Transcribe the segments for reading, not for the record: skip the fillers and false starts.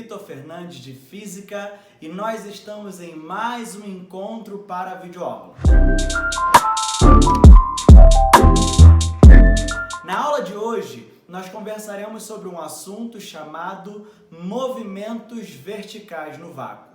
Vitor Fernandes de Física e nós estamos em mais um encontro para a videoaula. Na aula de hoje, nós conversaremos sobre um assunto chamado movimentos verticais no vácuo.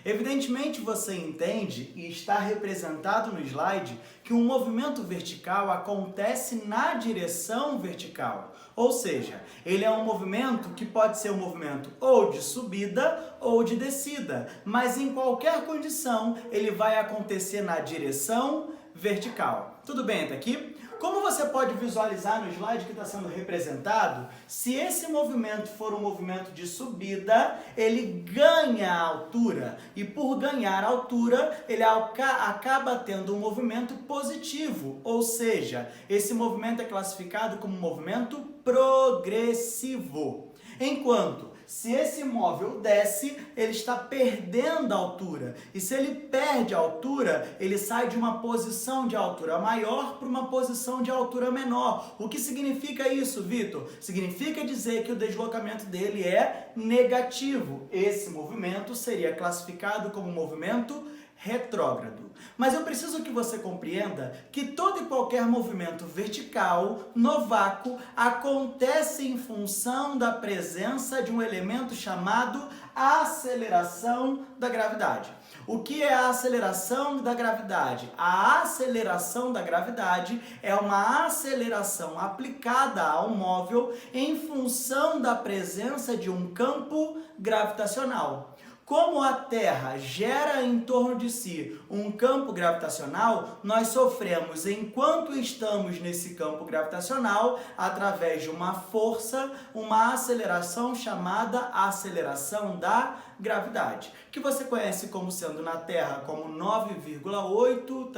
Evidentemente você entende e está representado no slide que um movimento vertical acontece na direção vertical, ou seja, ele é um movimento que pode ser um movimento ou de subida ou de descida, mas em qualquer condição ele vai acontecer na direção vertical. Tudo bem até aqui? Como você pode visualizar no slide que está sendo representado, se esse movimento for um movimento de subida, ele ganha altura. E por ganhar altura, ele acaba tendo um movimento positivo. Ou seja, esse movimento é classificado como um movimento progressivo. Enquanto se esse móvel desce, ele está perdendo altura. E se ele perde altura, ele sai de uma posição de altura maior para uma posição de altura menor. O que significa isso, Vitor? Significa dizer que o deslocamento dele é negativo. Esse movimento seria classificado como um movimento retrógrado. Mas eu preciso que você compreenda que todo e qualquer movimento vertical no vácuo acontece em função da presença de um elemento chamado aceleração da gravidade. O que é a aceleração da gravidade? A aceleração da gravidade é uma aceleração aplicada ao móvel em função da presença de um campo gravitacional. Como a Terra gera em torno de si um campo gravitacional, nós sofremos, enquanto estamos nesse campo gravitacional, através de uma força, uma aceleração chamada aceleração da gravidade, que você conhece como sendo na Terra como 9,8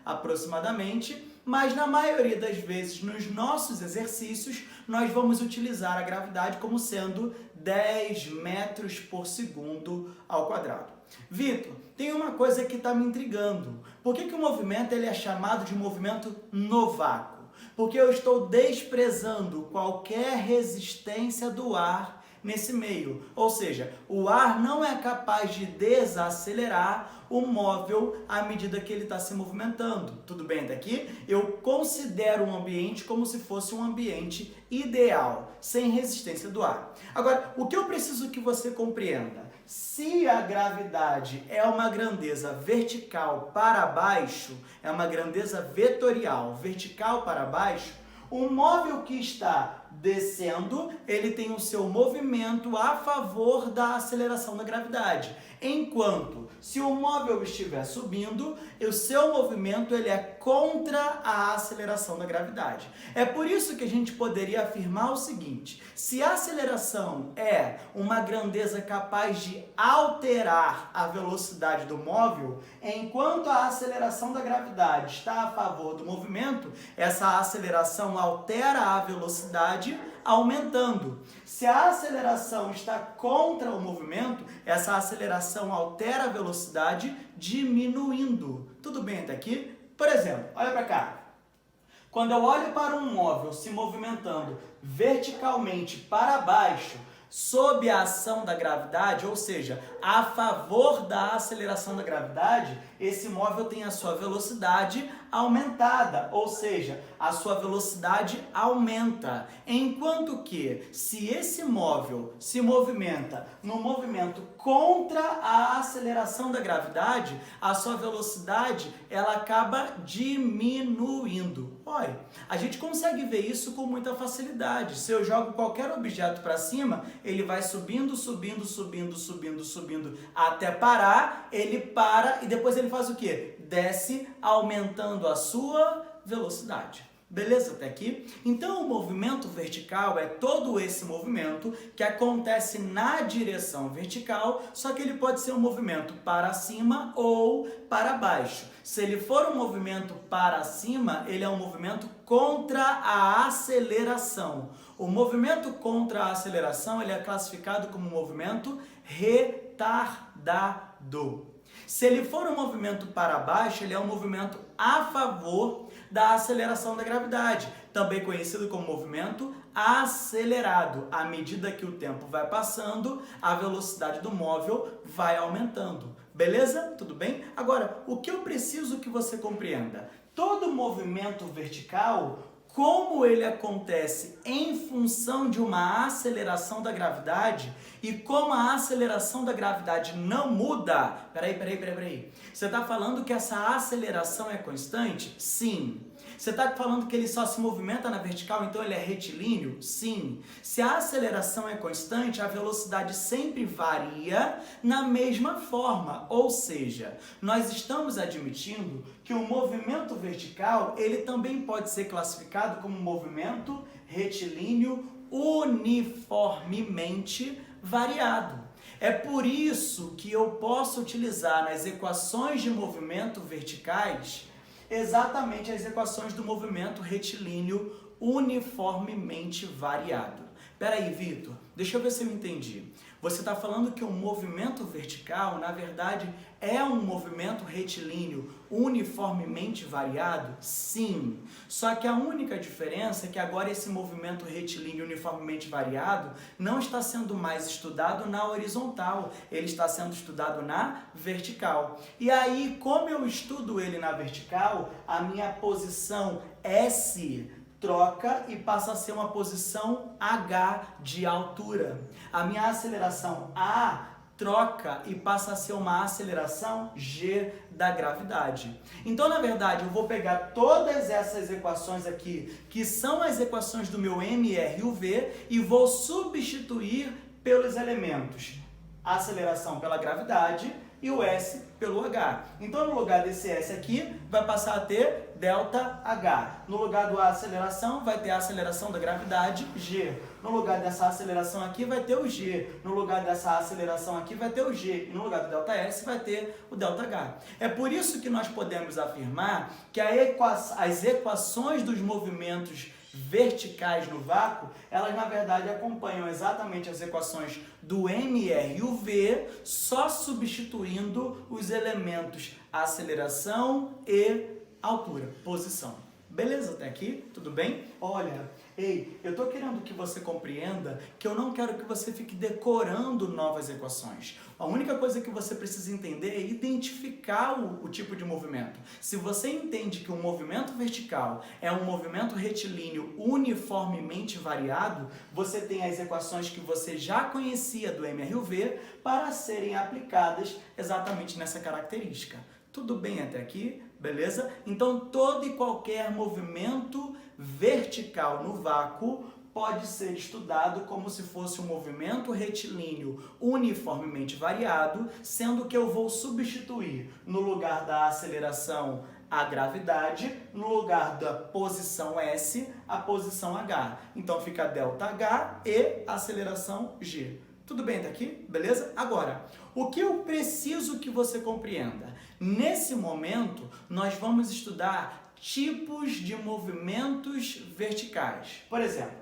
aproximadamente, mas na maioria das vezes nos nossos exercícios nós vamos utilizar a gravidade como sendo 10 metros por segundo ao quadrado. Vitor, tem uma coisa que está me intrigando. Por que o movimento ele é chamado de movimento no vácuo? Porque eu estou desprezando qualquer resistência do ar nesse meio, ou seja, o ar não é capaz de desacelerar o móvel à medida que ele está se movimentando. Tudo bem até aqui? Eu considero um ambiente como se fosse um ambiente ideal, sem resistência do ar. Agora, o que eu preciso que você compreenda? Se a gravidade é uma grandeza vertical para baixo, é uma grandeza vetorial, vertical para baixo, o móvel que está descendo, ele tem o seu movimento a favor da aceleração da gravidade. Enquanto, se o móvel estiver subindo, o seu movimento ele é contra a aceleração da gravidade. É por isso que a gente poderia afirmar o seguinte: se a aceleração é uma grandeza capaz de alterar a velocidade do móvel, enquanto a aceleração da gravidade está a favor do movimento, essa aceleração altera a velocidade aumentando. Se a aceleração está contra o movimento, essa aceleração altera a velocidade diminuindo. Tudo bem até aqui? Por exemplo, olha para cá. Quando eu olho para um móvel se movimentando verticalmente para baixo, sob a ação da gravidade, ou seja, a favor da aceleração da gravidade, esse móvel tem a sua velocidade aumentada, ou seja, a sua velocidade aumenta. Enquanto que, se esse móvel se movimenta no movimento contra a aceleração da gravidade, a sua velocidade ela acaba diminuindo. Olha, a gente consegue ver isso com muita facilidade. Se eu jogo qualquer objeto para cima, ele vai subindo, subindo, subindo, subindo, subindo, até parar, ele para e depois ele faz o quê? Desce, aumentando a sua velocidade. Beleza até aqui? Então o movimento vertical é todo esse movimento que acontece na direção vertical, só que ele pode ser um movimento para cima ou para baixo. Se ele for um movimento para cima, ele é um movimento contra a aceleração. O movimento contra a aceleração ele é classificado como um movimento retardado. Se ele for um movimento para baixo, ele é um movimento a favor da aceleração da gravidade, também conhecido como movimento acelerado. À medida que o tempo vai passando, a velocidade do móvel vai aumentando. Beleza? Tudo bem? Agora, o que eu preciso que você compreenda? Todo movimento vertical, como ele acontece em função de uma aceleração da gravidade, e como a aceleração da gravidade não muda... Peraí. Você está falando que essa aceleração é constante? Sim. Você está falando que ele só se movimenta na vertical, então ele é retilíneo? Sim. Se a aceleração é constante, a velocidade sempre varia na mesma forma. Ou seja, nós estamos admitindo que o movimento vertical, ele também pode ser classificado como um movimento retilíneo uniformemente variado. É por isso que eu posso utilizar nas equações de movimento verticais exatamente as equações do movimento retilíneo uniformemente variado. Peraí, Vitor, deixa eu ver se eu entendi. Você está falando que o movimento vertical, na verdade, é um movimento retilíneo uniformemente variado? Sim. Só que a única diferença é que agora esse movimento retilíneo uniformemente variado não está sendo mais estudado na horizontal, ele está sendo estudado na vertical. E aí, como eu estudo ele na vertical, a minha posição S troca e passa a ser uma posição H de altura. A minha aceleração A troca e passa a ser uma aceleração G da gravidade. Então, na verdade, eu vou pegar todas essas equações aqui, que são as equações do meu M, R e o V, e vou substituir pelos elementos a aceleração pela gravidade e o S pelo H. Então, no lugar desse S aqui, vai passar a ter delta H. No lugar da aceleração, vai ter a aceleração da gravidade, G. No lugar dessa aceleração aqui, vai ter o G. No lugar dessa aceleração aqui, vai ter o G. E no lugar do delta S, vai ter o delta H. É por isso que nós podemos afirmar que as equações dos movimentos verticais no vácuo, elas na verdade acompanham exatamente as equações do M, R e o V, só substituindo os elementos aceleração e altura, posição. Beleza até aqui? Tudo bem? Olha, ei, eu estou querendo que você compreenda que eu não quero que você fique decorando novas equações. A única coisa que você precisa entender é identificar o tipo de movimento. Se você entende que um movimento vertical é um movimento retilíneo uniformemente variado, você tem as equações que você já conhecia do MRUV para serem aplicadas exatamente nessa característica. Tudo bem até aqui? Beleza? Então, todo e qualquer movimento vertical no vácuo pode ser estudado como se fosse um movimento retilíneo uniformemente variado, sendo que eu vou substituir no lugar da aceleração a gravidade, no lugar da posição S, a posição H. Então, fica delta H e aceleração G. Tudo bem até aqui? Beleza? Agora, o que eu preciso que você compreenda? Nesse momento, nós vamos estudar tipos de movimentos verticais. Por exemplo,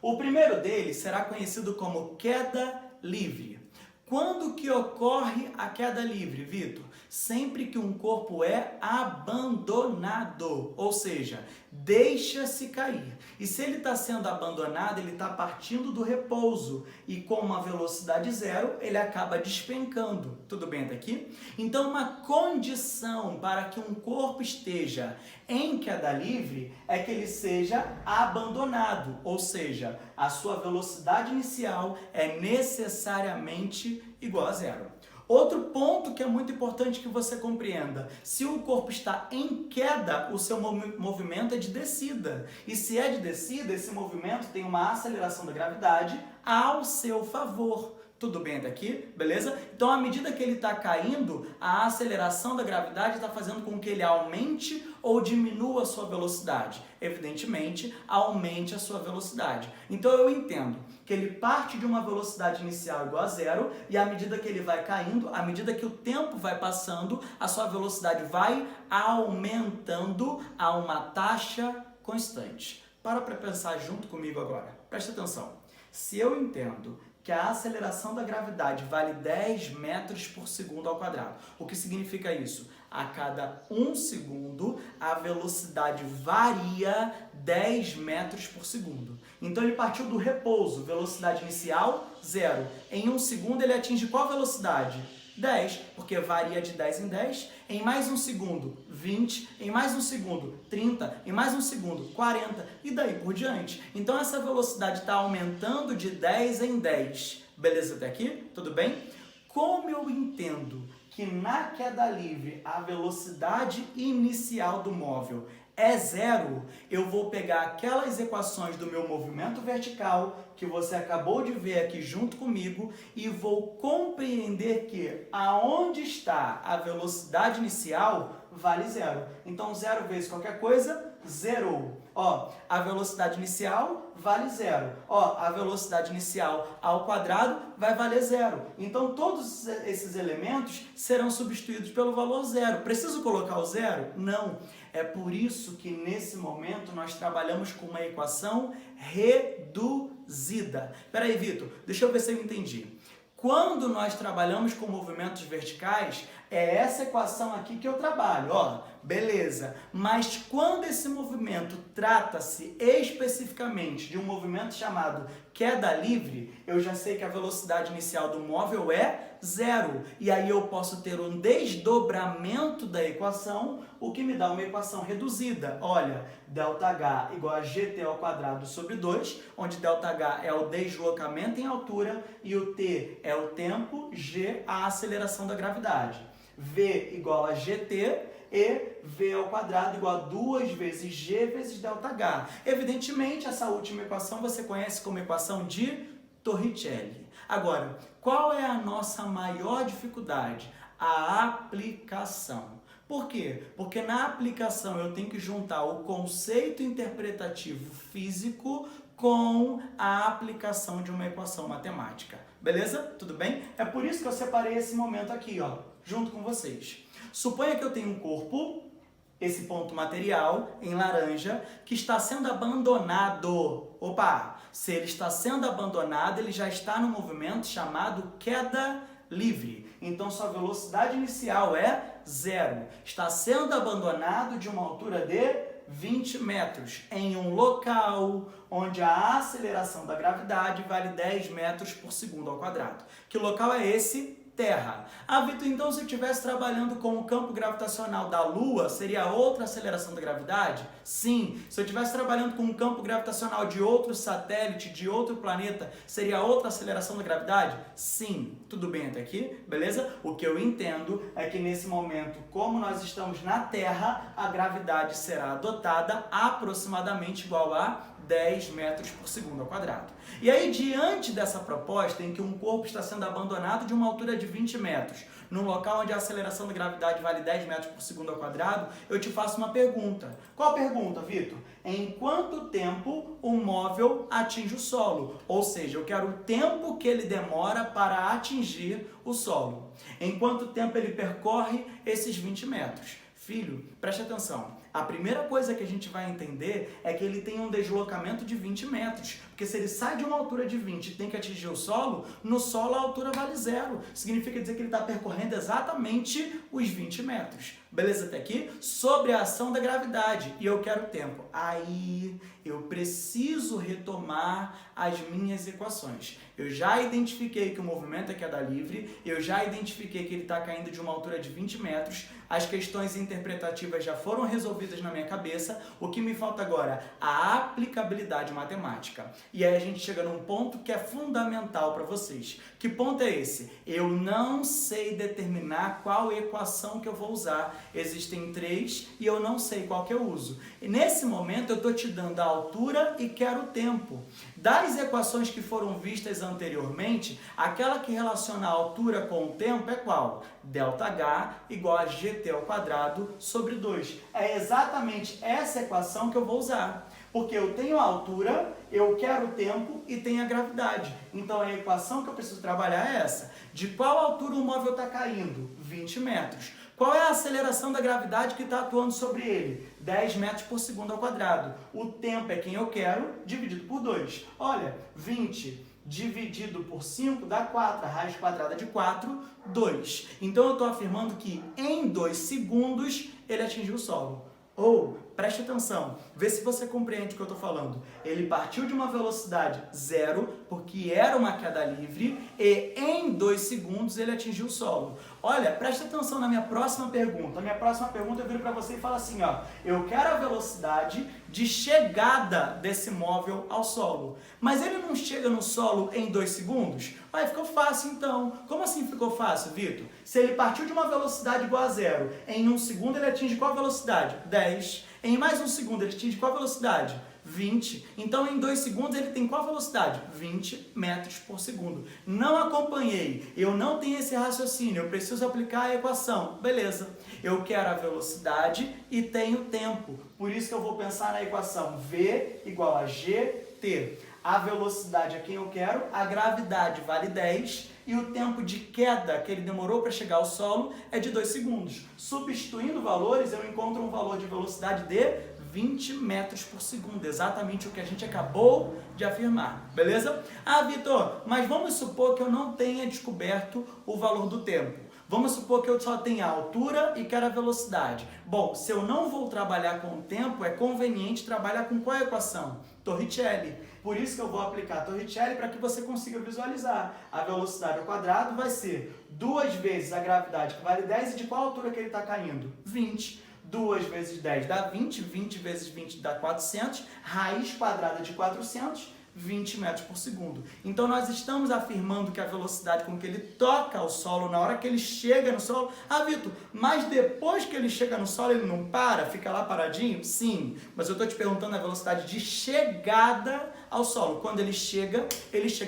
o primeiro deles será conhecido como queda livre. Quando que ocorre a queda livre, Vitor? Sempre que um corpo é abandonado, ou seja, deixa-se cair. E se ele está sendo abandonado, ele está partindo do repouso e com uma velocidade zero, ele acaba despencando. Tudo bem até aqui? Então, uma condição para que um corpo esteja em queda livre é que ele seja abandonado, ou seja, a sua velocidade inicial é necessariamente igual a zero. Outro ponto que é muito importante que você compreenda: se o corpo está em queda, o seu movimento é de descida. E se é de descida, esse movimento tem uma aceleração da gravidade ao seu favor. Tudo bem até aqui? Beleza? Então, à medida que ele está caindo, a aceleração da gravidade está fazendo com que ele aumente ou diminua a sua velocidade. Evidentemente, aumente a sua velocidade. Então, eu entendo que ele parte de uma velocidade inicial igual a zero e à medida que ele vai caindo, à medida que o tempo vai passando, a sua velocidade vai aumentando a uma taxa constante. Para pensar junto comigo agora. Presta atenção. Se eu entendo que a aceleração da gravidade vale 10 metros por segundo ao quadrado. O que significa isso? A cada 1 segundo, a velocidade varia 10 metros por segundo. Então ele partiu do repouso, velocidade inicial, 0. Em 1 segundo ele atinge qual velocidade? 10, porque varia de 10 em 10. Em mais 1 segundo, 20. Em mais 1 segundo, 30. Em mais 1 segundo, 40. E daí por diante. Então essa velocidade está aumentando de 10 em 10. Beleza até aqui? Tudo bem? Como eu entendo que na queda livre a velocidade inicial do móvel é 0, eu vou pegar aquelas equações do meu movimento vertical que você acabou de ver aqui junto comigo e vou compreender que aonde está a velocidade inicial vale 0. Então 0 vezes qualquer coisa, zerou. Ó, a velocidade inicial vale 0. Ó, a velocidade inicial ao quadrado vai valer 0. Então todos esses elementos serão substituídos pelo valor 0. Preciso colocar o 0? Não. É por isso que nesse momento nós trabalhamos com uma equação reduzida. Espera aí, Vitor, deixa eu ver se eu entendi. Quando nós trabalhamos com movimentos verticais, é essa equação aqui que eu trabalho, ó, beleza. Mas quando esse movimento trata-se especificamente de um movimento chamado queda livre, eu já sei que a velocidade inicial do móvel é 0. E aí eu posso ter um desdobramento da equação, o que me dá uma equação reduzida. Olha, ΔH igual a GT ao quadrado sobre 2, onde ΔH é o deslocamento em altura e o T é o tempo, G a aceleração da gravidade. V igual a GT e V ao quadrado igual a 2 vezes G vezes ΔH. Evidentemente, essa última equação você conhece como equação de Torricelli. Agora, qual é a nossa maior dificuldade? A aplicação. Por quê? Porque na aplicação eu tenho que juntar o conceito interpretativo físico com a aplicação de uma equação matemática. Beleza? Tudo bem? É por isso que eu separei esse momento aqui, ó, junto com vocês. Suponha que eu tenho um corpo, esse ponto material, em laranja, que está sendo abandonado. Opa! Se ele está sendo abandonado, ele já está no movimento chamado queda livre. Então, sua velocidade inicial é 0. Está sendo abandonado de uma altura de 20 metros, em um local onde a aceleração da gravidade vale 10 metros por segundo ao quadrado. Que local é esse? Terra. Ah, Vitor, então se eu estivesse trabalhando com o campo gravitacional da Lua, seria outra aceleração da gravidade? Sim. Se eu estivesse trabalhando com o campo gravitacional de outro satélite, de outro planeta, seria outra aceleração da gravidade? Sim. Tudo bem até aqui? Beleza? O que eu entendo é que nesse momento, como nós estamos na Terra, a gravidade será adotada aproximadamente igual a 10 metros por segundo ao quadrado. E aí, diante dessa proposta em que um corpo está sendo abandonado de uma altura de 20 metros, num local onde a aceleração da gravidade vale 10 metros por segundo ao quadrado, eu te faço uma pergunta. Qual a pergunta, Vitor? Em quanto tempo o móvel atinge o solo? Ou seja, eu quero o tempo que ele demora para atingir o solo. Em quanto tempo ele percorre esses 20 metros? Filho, preste atenção. A primeira coisa que a gente vai entender é que ele tem um deslocamento de 20 metros. Porque se ele sai de uma altura de 20 e tem que atingir o solo, no solo a altura vale 0. Significa dizer que ele está percorrendo exatamente os 20 metros. Beleza até aqui? Sobre a ação da gravidade. E eu quero tempo. Aí eu preciso retomar as minhas equações. Eu já identifiquei que o movimento é queda livre. Eu já identifiquei que ele está caindo de uma altura de 20 metros. As questões interpretativas já foram resolvidas na minha cabeça. O que me falta agora? A aplicabilidade matemática. E aí a gente chega num ponto que é fundamental para vocês. Que ponto é esse? Eu não sei determinar qual equação que eu vou usar. Existem 3 e eu não sei qual que eu uso. E nesse momento eu estou te dando a altura e quero o tempo. Das equações que foram vistas anteriormente, aquela que relaciona a altura com o tempo é qual? ΔH igual a GT ao quadrado sobre 2. É exatamente essa equação que eu vou usar. Porque eu tenho a altura, eu quero o tempo e tenho a gravidade. Então a equação que eu preciso trabalhar é essa. De qual altura o móvel está caindo? 20 metros. Qual é a aceleração da gravidade que está atuando sobre ele? 10 metros por segundo ao quadrado. O tempo é quem eu quero, dividido por 2. Olha, 20 dividido por 5 dá 4. A raiz quadrada de 4, 2. Então eu estou afirmando que em 2 segundos ele atingiu o solo. Ou, preste atenção, vê se você compreende o que eu estou falando. Ele partiu de uma velocidade 0, porque era uma queda livre, e em 2 segundos ele atingiu o solo. Olha, preste atenção na minha próxima pergunta. A minha próxima pergunta eu viro para você e falo assim, ó, eu quero a velocidade de chegada desse móvel ao solo. Mas ele não chega no solo em 2 segundos? Aí ficou fácil então. Como assim ficou fácil, Vitor? Se ele partiu de uma velocidade igual a 0, em 1 segundo ele atinge qual velocidade? 10. Em mais 1 segundo ele atinge qual velocidade? 20. Então, em 2 segundos, ele tem qual velocidade? 20 metros por segundo. Não acompanhei. Eu não tenho esse raciocínio. Eu preciso aplicar a equação. Beleza. Eu quero a velocidade e tenho tempo. Por isso que eu vou pensar na equação V igual a GT. A velocidade é quem eu quero, a gravidade vale 10 e o tempo de queda que ele demorou para chegar ao solo é de 2 segundos. Substituindo valores, eu encontro um valor de velocidade de 20 metros por segundo, exatamente o que a gente acabou de afirmar, beleza? Ah, Vitor, mas vamos supor que eu não tenha descoberto o valor do tempo. Vamos supor que eu só tenha a altura e quero a velocidade. Bom, se eu não vou trabalhar com o tempo, é conveniente trabalhar com qual equação? Torricelli. Por isso que eu vou aplicar a Torricelli para que você consiga visualizar. A velocidade ao quadrado vai ser 2 vezes a gravidade, que vale 10, e de qual altura que ele está caindo? 20. 2 vezes 10 dá 20, 20 vezes 20 dá 400, raiz quadrada de 400, 20 metros por segundo. Então, nós estamos afirmando que a velocidade com que ele toca o solo, na hora que ele chega no solo... Ah, Vitor, mas depois que ele chega no solo, ele não para? Fica lá paradinho? Sim, mas eu estou te perguntando a velocidade de chegada ao solo. Quando ele chega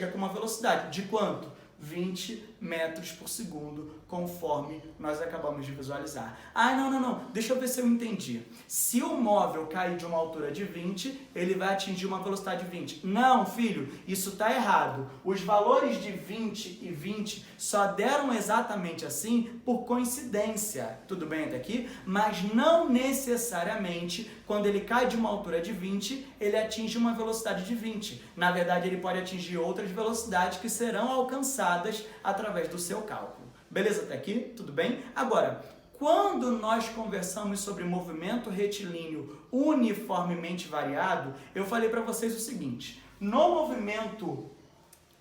com uma velocidade de quanto? 20 metros por segundo, conforme nós acabamos de visualizar. Ah, não, deixa eu ver se eu entendi. Se o móvel cair de uma altura de 20, ele vai atingir uma velocidade de 20. Não, filho, isso está errado. Os valores de 20 e 20 só deram exatamente assim por coincidência. Tudo bem até aqui? Mas não necessariamente, quando ele cai de uma altura de 20, ele atinge uma velocidade de 20. Na verdade, ele pode atingir outras velocidades que serão alcançadas através do seu cálculo. Beleza até aqui? Tudo bem? Agora, quando nós conversamos sobre movimento retilíneo uniformemente variado, eu falei para vocês o seguinte: no movimento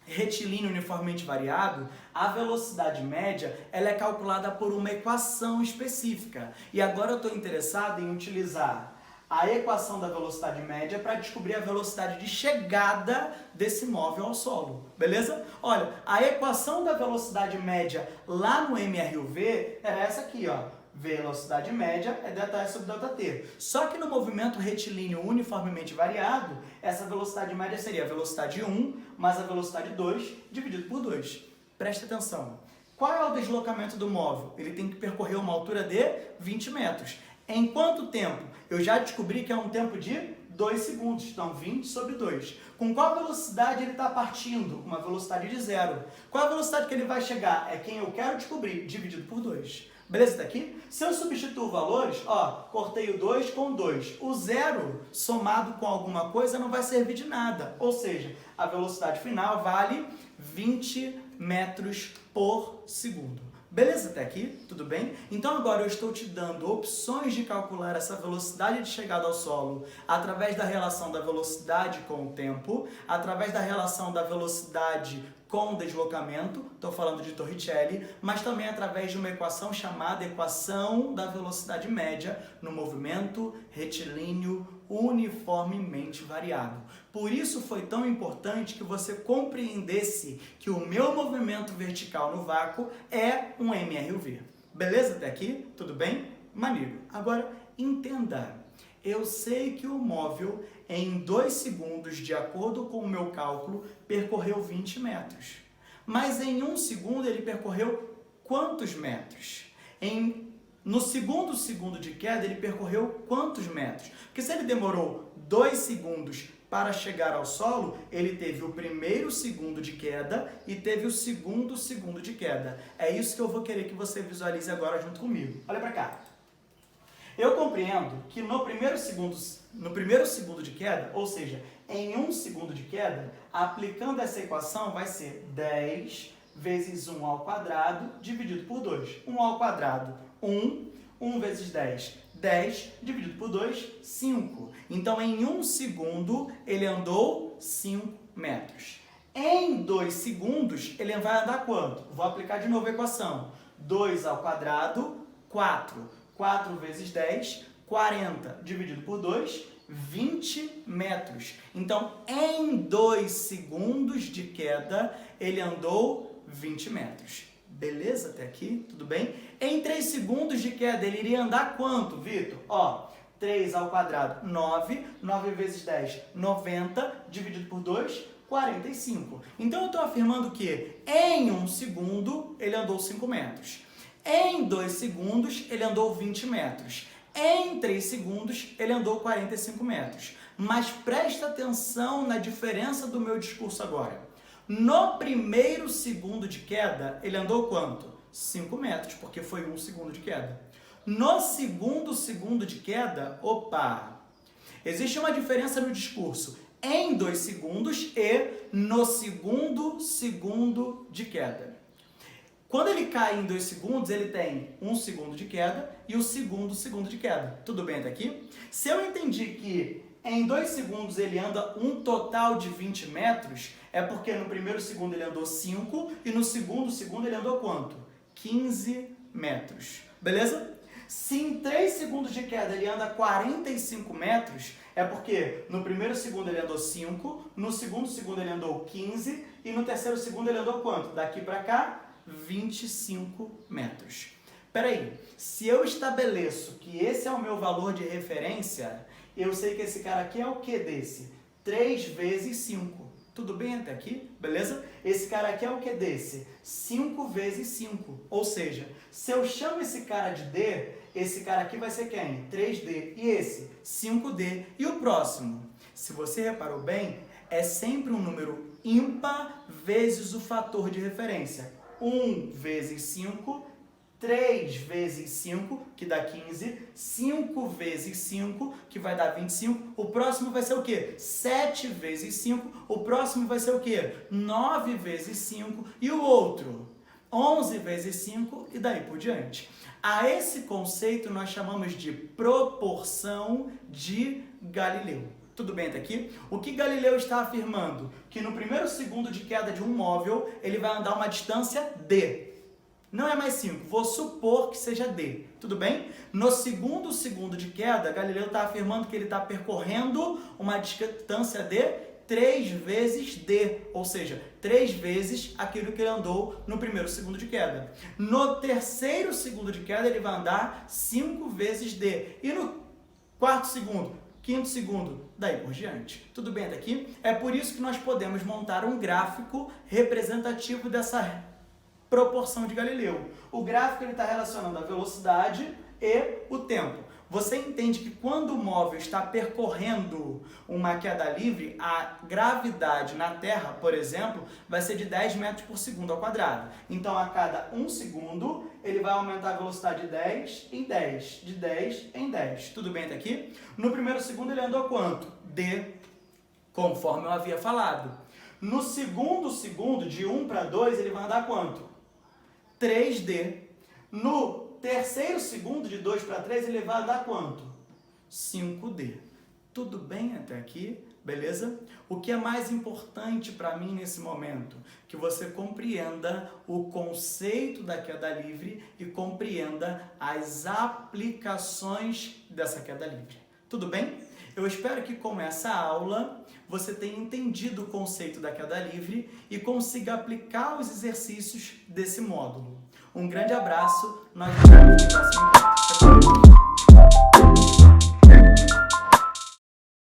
retilíneo uniformemente variado, a velocidade média ela é calculada por uma equação específica. E agora eu estou interessado em utilizar a equação da velocidade média para descobrir a velocidade de chegada desse móvel ao solo, beleza? Olha, a equação da velocidade média lá no MRUV era essa aqui, ó. Velocidade média é ΔS sobre ΔT. Só que no movimento retilíneo uniformemente variado, essa velocidade média seria a velocidade 1 mais a velocidade 2 dividido por 2. Presta atenção. Qual é o deslocamento do móvel? Ele tem que percorrer uma altura de 20 metros. Em quanto tempo? Eu já descobri que é um tempo de 2 segundos, então 20 sobre 2. Com qual velocidade ele está partindo? Uma velocidade de 0. Qual a velocidade que ele vai chegar? É quem eu quero descobrir, dividido por 2. Beleza, tá aqui? Se eu substituo valores, ó, cortei o 2 com 2. O 0 somado com alguma coisa não vai servir de nada. Ou seja, a velocidade final vale 20 metros por segundo. Beleza até aqui? Tudo bem? Então agora eu estou te dando opções de calcular essa velocidade de chegada ao solo através da relação da velocidade com o tempo, através da relação da velocidade com o deslocamento, estou falando de Torricelli, mas também através de uma equação chamada equação da velocidade média no movimento retilíneo uniformemente variado. Por isso foi tão importante que você compreendesse que o meu movimento vertical no vácuo é um MRUV. Beleza até aqui? Tudo bem? Maneiro. Agora, entenda. Eu sei que o móvel, em 2 segundos, de acordo com o meu cálculo, percorreu 20 metros. Mas em 1 segundo ele percorreu quantos metros? No segundo segundo de queda ele percorreu quantos metros? Porque se ele demorou 2 segundos para chegar ao solo, ele teve o primeiro segundo de queda e teve o segundo segundo de queda. É isso que eu vou querer que você visualize agora junto comigo. Olha para cá. Eu compreendo que no primeiro segundo de queda, ou seja, em 1 segundo de queda, aplicando essa equação vai ser 10 vezes 1 ao quadrado dividido por 2. 1 ao quadrado, 1. 1 vezes 10, 10 dividido por 2, 5. Então, em 1 segundo, ele andou 5 metros. Em 2 segundos, ele vai andar quanto? Vou aplicar de novo a equação. 2 ao quadrado, 4. 4 vezes 10, 40 dividido por 2, 20 metros. Então, em 2 segundos de queda, ele andou 20 metros. Beleza até aqui? Tudo bem? Em 3 segundos de queda, ele iria andar quanto, Vitor? Ó, 3 ao quadrado, 9. 9 vezes 10, 90. Dividido por 2, 45. Então, eu estou afirmando que em 1 segundo, ele andou 5 metros. Em 2 segundos, ele andou 20 metros. Em 3 segundos, ele andou 45 metros. Mas presta atenção na diferença do meu discurso agora. No primeiro segundo de queda, ele andou quanto? 5 metros, porque foi 1 segundo de queda. No segundo segundo de queda, existe uma diferença no discurso em 2 segundos e no segundo segundo de queda. Quando ele cai em 2 segundos, ele tem 1 segundo de queda e o segundo segundo de queda. Tudo bem até aqui? Se eu entendi que em 2 segundos ele anda um total de 20 metros, é porque no primeiro segundo ele andou 5 e no segundo segundo ele andou quanto? 15 metros. Beleza? Se em 3 segundos de queda ele anda 45 metros, é porque no primeiro segundo ele andou 5, no segundo segundo ele andou 15 e no terceiro segundo ele andou quanto? Daqui para cá, 25 metros. Peraí, se eu estabeleço que esse é o meu valor de referência, eu sei que esse cara aqui é o que desse? 3 vezes 5. Tudo bem até aqui? Beleza? Esse cara aqui é o que desse? 5 vezes 5. Ou seja, se eu chamo esse cara de D, esse cara aqui vai ser quem? 3D. E esse? 5D. E o próximo? Se você reparou bem, é sempre um número ímpar vezes o fator de referência. 1 vezes 5, 3 vezes 5, que dá 15, 5 vezes 5, que vai dar 25, o próximo vai ser o quê? 7 vezes 5, o próximo vai ser o quê? 9 vezes 5, e o outro? 11 vezes 5, e daí por diante. A esse conceito nós chamamos de proporção de Galileu. Tudo bem até aqui? O que Galileu está afirmando? Que no primeiro segundo de queda de um móvel, ele vai andar uma distância D. Não é mais 5, vou supor que seja D. Tudo bem? No segundo segundo de queda, Galileu está afirmando que ele está percorrendo uma distância de 3 vezes D, ou seja, 3 vezes aquilo que ele andou no primeiro segundo de queda. No terceiro segundo de queda, ele vai andar 5 vezes D. E no quarto segundo, quinto segundo, daí por diante. Tudo bem até aqui? É por isso que nós podemos montar um gráfico representativo dessa proporção de Galileu. O gráfico está relacionando a velocidade e o tempo. Você entende que quando o móvel está percorrendo uma queda livre, a gravidade na Terra, por exemplo, vai ser de 10 metros por segundo ao quadrado. Então, a cada 1 segundo, ele vai aumentar a velocidade de 10 em 10, de 10 em 10. Tudo bem até aqui? No primeiro segundo, ele andou quanto? D, conforme eu havia falado. No segundo segundo, de 1 para 2, ele vai andar quanto? 3D. No terceiro segundo, de 2 para 3, ele vai dar quanto? 5D. Tudo bem até aqui? Beleza? O que é mais importante para mim nesse momento? Que você compreenda o conceito da queda livre e compreenda as aplicações dessa queda livre. Tudo bem? Eu espero que com essa aula você tenha entendido o conceito da queda livre e consiga aplicar os exercícios desse módulo. Um grande abraço, nós nos vemos no próximo